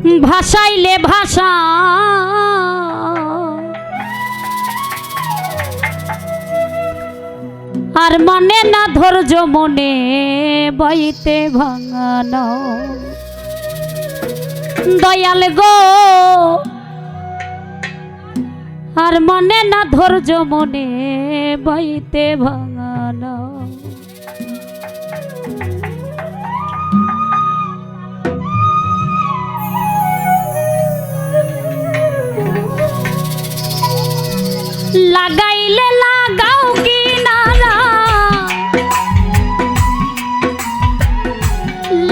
ভাসাইলে ভাষা আর মানে না ধৈর্য মনে বইতে ভাঙানো দয়াল গো আর মানে না ধৈর্য মনে বইতে ভাঙানো লাগাইলে লাগাও কিনারা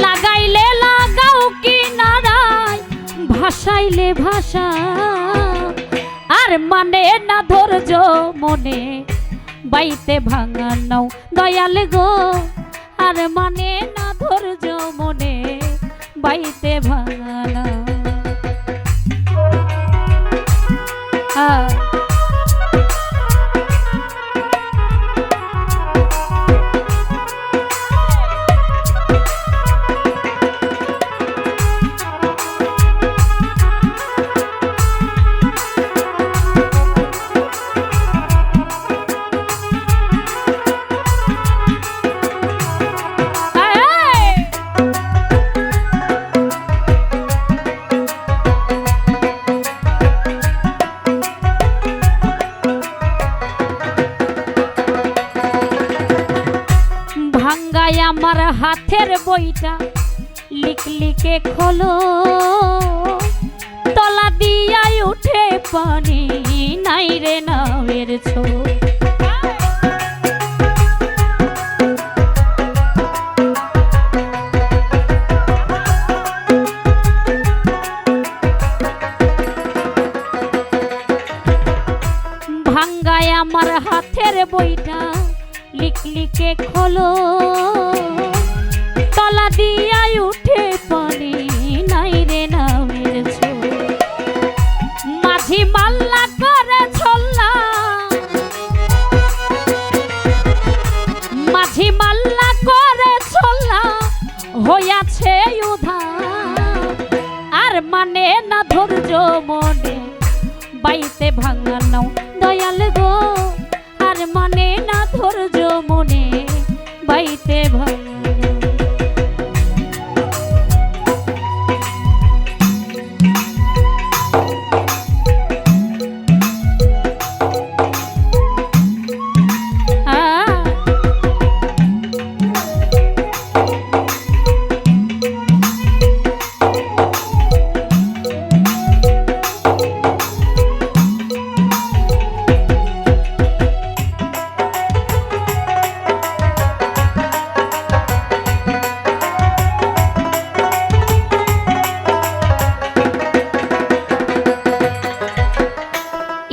লাগাইলে লাগাও কিনারায় ভাসাইলে ভাষা আর মানে না ধৈর্য মনে বাইতে ভাঙানো দয়াল গো আর মানে না ধৈর্য মনে বাইতে ভাঙানো আমার হাতের বইটা লিখলিকে খোলো তলা দিয়াই উঠে পানি নাই রে নাওয়ের ছো ভাঙ্গায় আমার হাতের বইটা লিখলিকে খোলো তলা দিয়াই উঠে পানি নাই রে নামের ছো মাঝি মাল্লা করে ছল্লা মাঝি মাল্লা করে ছল্লা হইয়াছে উধার আর মানে না ধৈর্য মনে বাইতে ভাঙানো দয়াল গো আর মানে না ধৈর্য মনে বাইতে ভাঙানো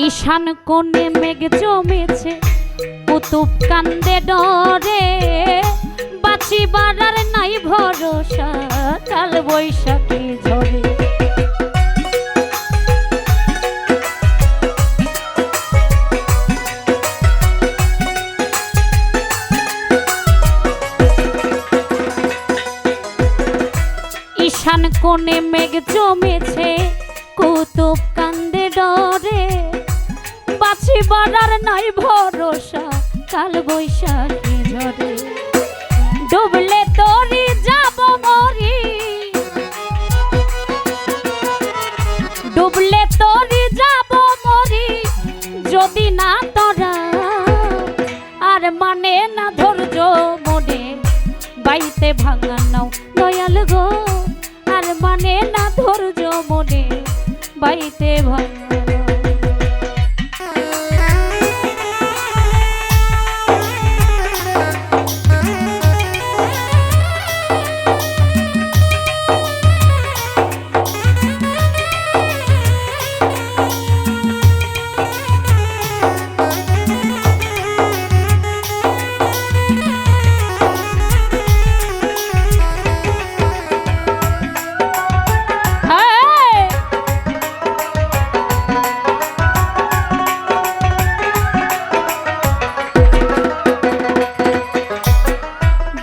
ঈশান কোণে মেঘ জমেছে কুতুব কান্দে ডরে বাঁচি বাড়ার নাই ভরসা কাল বৈশাখী ঝরে ঈশান কোণে মেঘ জমেছে কুতুব কান্দে ডরে বাঁচি বাড়ার নাই ভরসা কাল বৈশাখী ঝরে ডুবলে তরি যাব মরি ডুবলে তরি যাব মরি যদি না তোরা আর মানে না ধৈর্য মনে বাইতে ভাঙানো দয়াল গো আর মানে না ধৈর্য মনে বাইতে ভাঙানো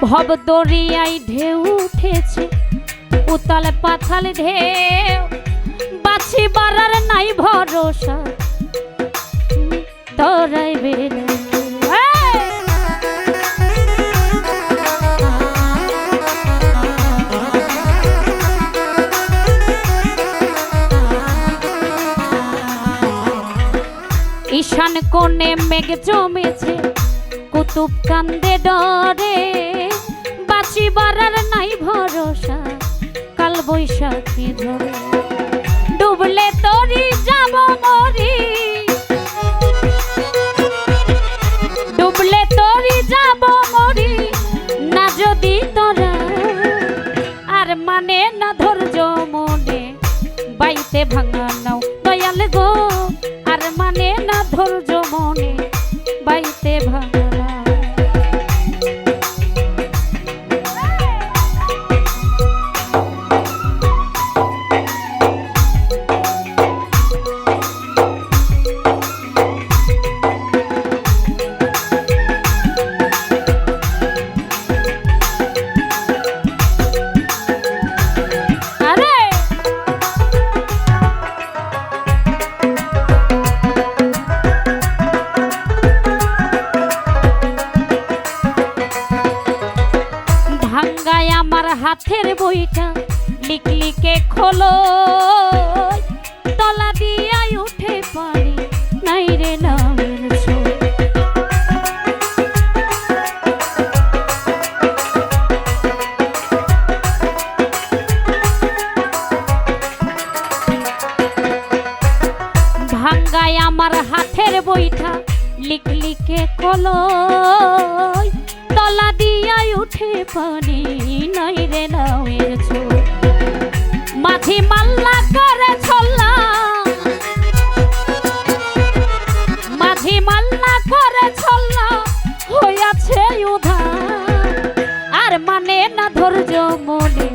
ভব দরিয়ায় ঢেউ উঠেছে উতাল পাথাল ঢেউ বাছি বাড়ার নাই ভরসা তোরাই বেড়ে ঈশান কোণে মেঘ জমেছে কুতুব কান্দে ডরে বাঁচি বাড়ার নাই ভরসা কাল বৈশাখী ঝরে ডুবলে তরি যাব মরি ডুবলে তরি যাব মরি না যদি তোরা আর মানে না ধৈর্য মনে বাইতে ভাঙা নাও দয়াল গো আর মানে না ধৈর্য মনে বাইতে ভাঙা নাও। ভাঙ্গায় আমার হাতের বইটা লিকলিকে খোলো তলা দিয়াই উঠে পারি নাই রে নামের ছোট ভাঙ্গায় আমার হাতের বইটা লিকলিকে খোলো তলা দিয়াই উঠে পানি নাই রে নাওয়ের ছোট মাঝি মাল্লা করে ছল্লা মাঝি মাল্লা করে ছল্লা হইয়াছে উধার আর মানে না ধৈর্য মনে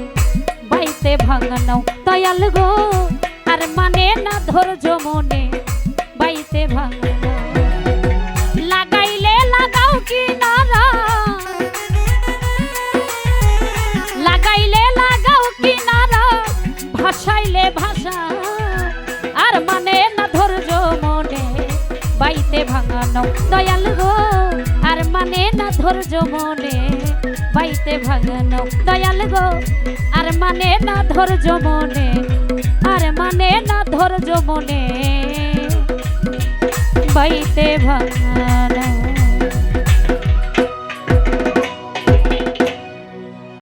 বাইতে ভাঙা নাও দয়াল গো আর মানে না ধৈর্য মনে বাইতে ভাঙা নাও লাগাইলে লাগাও কি নারা লাগাইলে লাগাও কি নারা ভাসাইলে ভাষা আর মানে না ধৈর্য মনে বাইতে ভাঙা নাও দয়াল গো আর মানে না ধৈর্য মনে বাইতে ভাঙা নাও দয়াল গো আর মানে না ধৈর্য মনে আর মানে না ধৈর্য মনে বাইতে ভাঙা